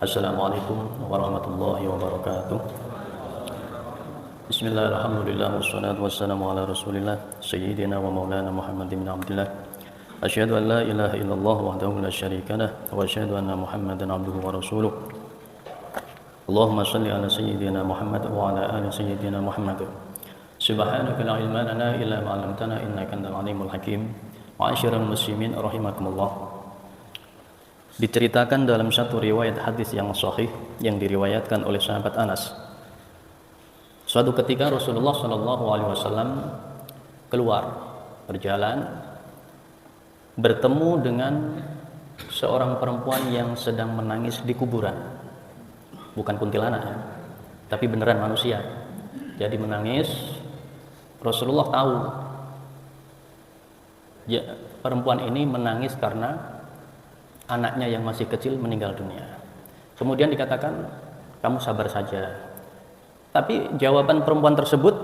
Assalamualaikum warahmatullahi wabarakatuh. Bismillah, alhamdulillah, wassalatu wassalamu ala rasulillah Sayyidina wa maulana Muhammad bin Abdullah. Asyhadu an la ilaha illallah wahdahu la syarika lah, wa asyhadu anna Muhammadan abduhu wa rasuluh. Allahumma salli ala Sayyidina Muhammad wa ala ali Sayyidina Muhammad. Subhanaka la ilma lana illa ma 'allamtana innaka antal alimul hakim. Ma'asyiral muslimin rahimakumullah. Diceritakan dalam satu riwayat hadis yang sahih yang diriwayatkan oleh sahabat Anas. Suatu ketika Rasulullah Shallallahu Alaihi Wasallam keluar berjalan, bertemu dengan seorang perempuan yang sedang menangis di kuburan. Bukan kuntilanak ya, tapi beneran manusia. Jadi menangis. Rasulullah tahu ya, perempuan ini menangis karena anaknya yang masih kecil meninggal dunia. Kemudian dikatakan, kamu sabar saja. Tapi jawaban perempuan tersebut,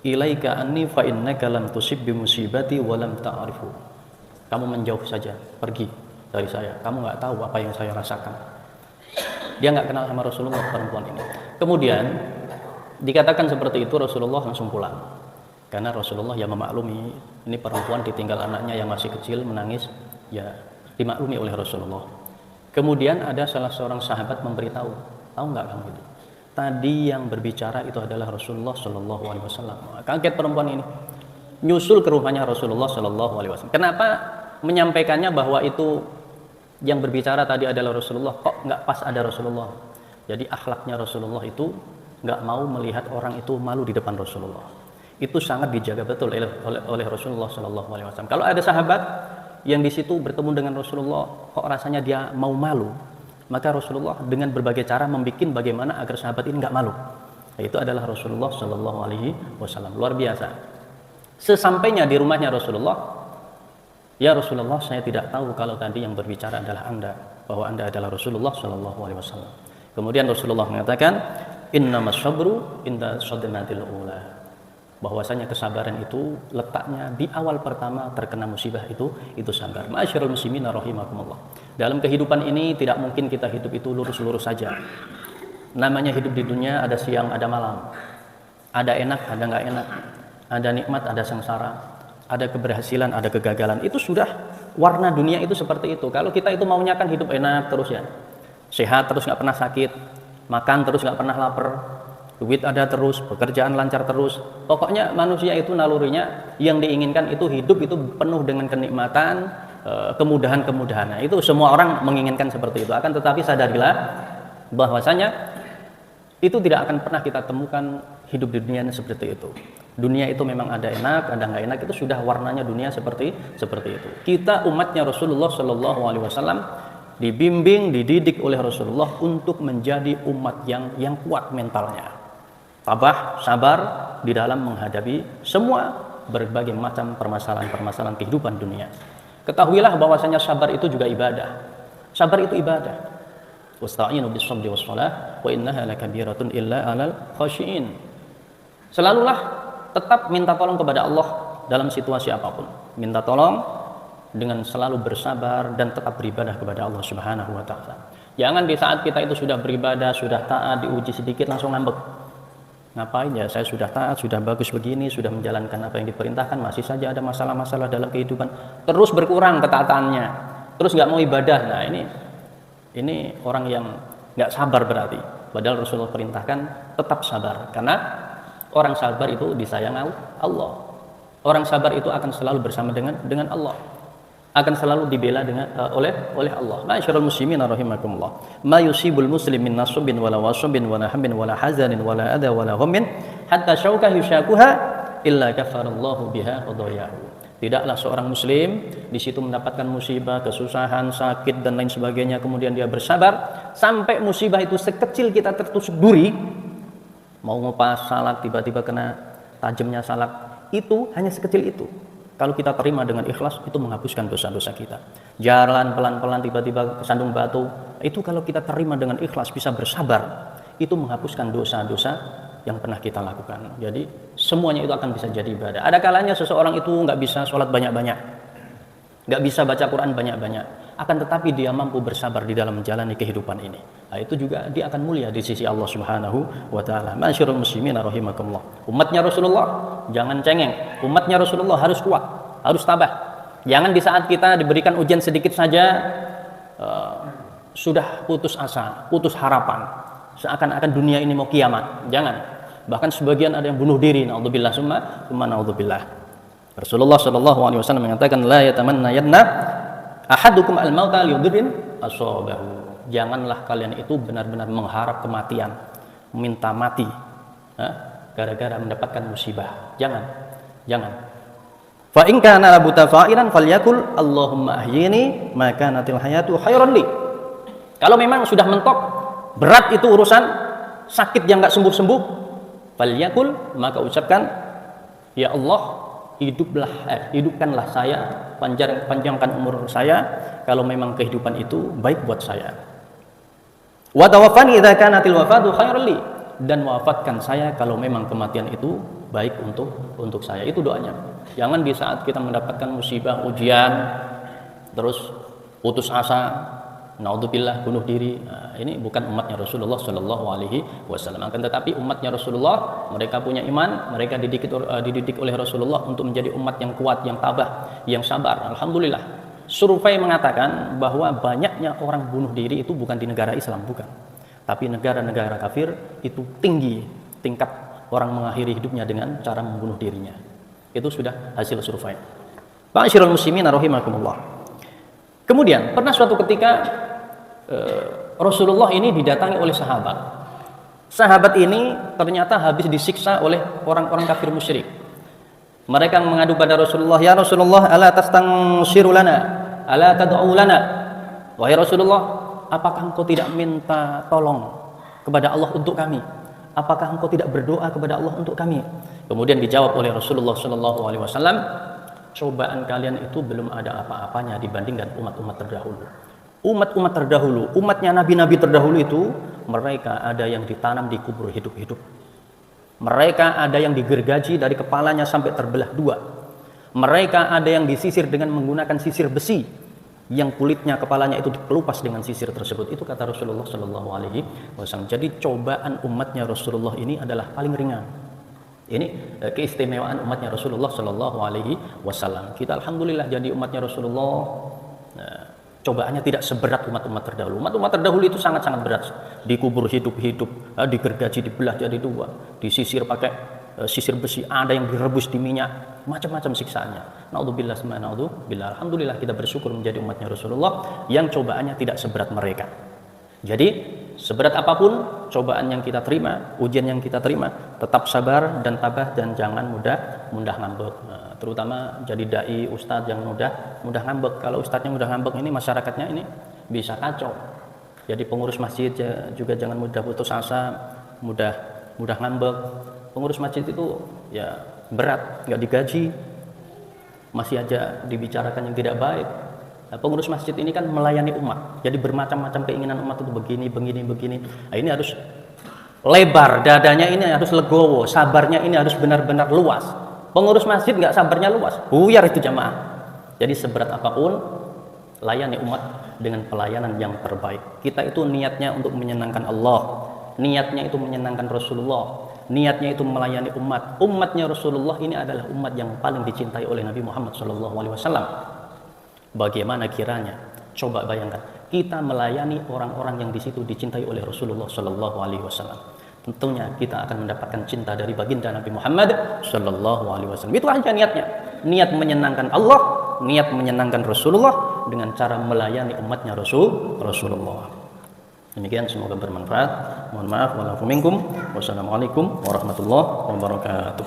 ilaika anni fa innaka lam tusib bi musibati wa lam ta'rifu. Kamu menjauh saja, pergi dari saya. Kamu nggak tahu apa yang saya rasakan. Dia nggak kenal sama Rasulullah, perempuan ini. Kemudian dikatakan seperti itu, Rasulullah langsung pulang. Karena Rasulullah yang memaklumi, ini perempuan ditinggal anaknya yang masih kecil menangis, ya dimaklumi oleh Rasulullah. Kemudian ada salah seorang sahabat memberitahu, tahu nggak kamu itu? Tadi yang berbicara itu adalah Rasulullah Shallallahu Alaihi Wasallam. Kaget perempuan ini, nyusul ke rumahnya Rasulullah Shallallahu Alaihi Wasallam. Kenapa menyampaikannya bahwa itu yang berbicara tadi adalah Rasulullah? Kok nggak pas ada Rasulullah? Jadi akhlaknya Rasulullah itu nggak mau melihat orang itu malu di depan Rasulullah. Itu sangat dijaga betul oleh Rasulullah Shallallahu Alaihi Wasallam. Kalau ada sahabat yang di situ bertemu dengan Rasulullah, kok rasanya dia mau malu, maka Rasulullah dengan berbagai cara membuat bagaimana agar sahabat ini nggak malu. Itu adalah Rasulullah Shallallahu Alaihi Wasallam, luar biasa. Sesampainya di rumahnya Rasulullah, ya Rasulullah, saya tidak tahu kalau tadi yang berbicara adalah Anda, bahwa Anda adalah Rasulullah Shallallahu Alaihi Wasallam. Kemudian Rasulullah mengatakan, innamas sabru inda sadmatil ula. Bahwasanya kesabaran itu letaknya di awal pertama terkena musibah itu sabar. Ma'asyiral muslimin rahimakumullah. Dalam kehidupan ini tidak mungkin kita hidup itu lurus-lurus saja. Namanya hidup di dunia ada siang, ada malam. Ada enak, ada nggak enak. Ada nikmat, ada sengsara. Ada keberhasilan, ada kegagalan. Itu sudah warna dunia itu seperti itu. Kalau kita itu maunya kan hidup enak terus ya. Sehat terus nggak pernah sakit. Makan terus nggak pernah lapar. Duit ada terus, pekerjaan lancar terus. Pokoknya manusia itu nalurinya yang diinginkan itu hidup itu penuh dengan kenikmatan, kemudahan-kemudahan. Nah, itu semua orang menginginkan seperti itu. Akan tetapi sadarilah bahwasanya itu tidak akan pernah kita temukan hidup di dunia seperti itu. Dunia itu memang ada enak, ada nggak enak, itu sudah warnanya dunia seperti itu. Kita umatnya Rasulullah Shallallahu Alaihi Wasallam dibimbing, dididik oleh Rasulullah untuk menjadi umat yang kuat mentalnya. Tabah, sabar di dalam menghadapi semua berbagai macam permasalahan-permasalahan kehidupan dunia. Ketahuilah bahwasanya sabar itu juga ibadah. Sabar itu ibadah. Wasta'inu bis-sabri was-shalah wa innaha lakabiratun illa 'alal khashiin. Selalulah tetap minta tolong kepada Allah dalam situasi apapun. Minta tolong dengan selalu bersabar dan tetap beribadah kepada Allah Subhanahu wa taala. Jangan di saat kita itu sudah beribadah, sudah taat, diuji sedikit langsung ngambek. Ngapain ya, saya sudah taat, sudah bagus begini, sudah menjalankan apa yang diperintahkan, masih saja ada masalah-masalah dalam kehidupan, terus berkurang ketaatannya, terus nggak mau ibadah. Nah ini orang yang nggak sabar berarti. Padahal Rasulullah perintahkan tetap sabar, karena orang sabar itu disayang Allah. Orang sabar itu akan selalu bersama dengan Allah, akan selalu dibela oleh Allah. Ma'asyiral muslimin rahimakumullah. Ma yusibul muslim min nasabin wala wasabin wala hammin wala hazanin wala adha wala ghammin hatta syauka yushakuha illa kafarallahu biha qadayahu. Tidaklah seorang muslim di situ mendapatkan musibah, kesusahan, sakit dan lain sebagainya, kemudian dia bersabar sampai musibah itu sekecil kita tertusuk duri, mau ngupas salak tiba-tiba kena tajamnya salak, itu hanya sekecil itu. Kalau kita terima dengan ikhlas, itu menghapuskan dosa-dosa kita. Jalan pelan-pelan tiba-tiba kesandung batu, itu kalau kita terima dengan ikhlas, bisa bersabar, itu menghapuskan dosa-dosa yang pernah kita lakukan. Jadi semuanya itu akan bisa jadi ibadah. Ada kalanya seseorang itu nggak bisa sholat banyak-banyak, nggak bisa baca Quran banyak-banyak, akan tetapi dia mampu bersabar di dalam menjalani kehidupan ini. Nah, itu juga dia akan mulia di sisi Allah Subhanahu wa taala. Masyarul muslimin rahimakumullah. Umatnya Rasulullah jangan cengeng. Umatnya Rasulullah harus kuat, harus tabah. Jangan di saat kita diberikan ujian sedikit saja sudah putus asa, putus harapan. Seakan-akan dunia ini mau kiamat. Jangan. Bahkan sebagian ada yang bunuh diri. Naudzubillah summa naudzubillah. Rasulullah sallallahu alaihi wasallam mengatakan la yatamanna yanna ahadukum al-mauta liyudrin asabahu. Janganlah kalian itu benar-benar mengharap kematian, minta mati gara-gara mendapatkan musibah. Jangan. Fa in kana la butafa'ilan falyakul Allahumma ahyini ma kanatil hayatu khairan li. Kalau memang sudah mentok, berat itu urusan, sakit yang enggak sembuh-sembuh, falyakul, maka ucapkan, ya Allah, hidupkanlah saya, panjangkan umur saya kalau memang kehidupan itu baik buat saya. Wa tawaffani idza kanatil wafatu khairan li, dan wafatkan saya kalau memang kematian itu baik untuk saya. Itu doanya. Jangan di saat kita mendapatkan musibah, ujian, terus putus asa, naudzubillah, bunuh diri. Nah, ini bukan umatnya Rasulullah Shallallahu Alaihi Wasallam. Akan tetapi umatnya Rasulullah, mereka punya iman, mereka dididik oleh Rasulullah untuk menjadi umat yang kuat, yang tabah, yang sabar. Alhamdulillah. Survei mengatakan bahwa banyaknya orang bunuh diri itu bukan di negara Islam, bukan. Tapi negara-negara kafir itu tinggi tingkat orang mengakhiri hidupnya dengan cara membunuh dirinya. Itu sudah hasil survei. Ma'asyiral muslimin rahimakumullah. Kemudian pernah suatu ketika Rasulullah ini didatangi oleh sahabat. Sahabat ini ternyata habis disiksa oleh orang-orang kafir musyrik. Mereka mengadu pada Rasulullah, ya Rasulullah, ala tastaghfiru lana, ala tad'u lana. Wahai Rasulullah, apakah engkau tidak minta tolong kepada Allah untuk kami? Apakah engkau tidak berdoa kepada Allah untuk kami? Kemudian dijawab oleh Rasulullah Shallallahu Alaihi Wasallam, cobaan kalian itu belum ada apa-apanya dibandingkan umat-umat terdahulu. Umat-umat terdahulu, umatnya nabi-nabi terdahulu itu, mereka ada yang ditanam di kubur hidup-hidup. Mereka ada yang digergaji dari kepalanya sampai terbelah dua. Mereka ada yang disisir dengan menggunakan sisir besi, yang kulitnya kepalanya itu dipelupas dengan sisir tersebut. Itu kata Rasulullah Shallallahu Alaihi Wasallam. Jadi cobaan umatnya Rasulullah ini adalah paling ringan. Ini keistimewaan umatnya Rasulullah Shallallahu Alaihi Wasallam. Kita alhamdulillah jadi umatnya Rasulullah. Cobaannya tidak seberat umat-umat terdahulu. Umat-umat terdahulu itu sangat-sangat berat. Dikubur hidup-hidup, digergaji, dibelah jadi dua, disisir pakai sisir besi, ada yang direbus di minyak, macam-macam siksaannya. Naudzubillah summa naudzubillah. Alhamdulillah kita bersyukur menjadi umatnya Rasulullah yang cobaannya tidak seberat mereka. Jadi seberat apapun cobaan yang kita terima, ujian yang kita terima, tetap sabar dan tabah dan jangan mudah ngambek. Terutama jadi dai, ustadz yang mudah ngambek. Kalau ustadznya mudah ngambek ini, masyarakatnya ini bisa kacau. Jadi pengurus masjid juga jangan mudah putus asa, mudah ngambek. Pengurus masjid itu ya berat, nggak digaji, masih aja dibicarakan yang tidak baik. Nah, pengurus masjid ini kan melayani umat, jadi bermacam-macam keinginan umat itu begini. Nah, ini harus lebar, dadanya ini harus legowo, sabarnya ini harus benar-benar luas. Pengurus masjid nggak sabarnya luas, buyar itu jamaah. Jadi seberat apapun, layani umat dengan pelayanan yang terbaik. Kita itu niatnya untuk menyenangkan Allah, niatnya itu menyenangkan Rasulullah, niatnya itu melayani umat. Umatnya Rasulullah ini adalah umat yang paling dicintai oleh Nabi Muhammad SAW. Bagaimana kiranya? Coba bayangkan, kita melayani orang-orang yang di situ dicintai oleh Rasulullah SAW. Tentunya kita akan mendapatkan cinta dari baginda Nabi Muhammad SAW. Itu aja niatnya. Niat menyenangkan Allah, niat menyenangkan Rasulullah dengan cara melayani umatnya Rasulullah. Demikian, semoga bermanfaat. Mohon maaf, walaupun minkum. Wassalamualaikum warahmatullahi wabarakatuh.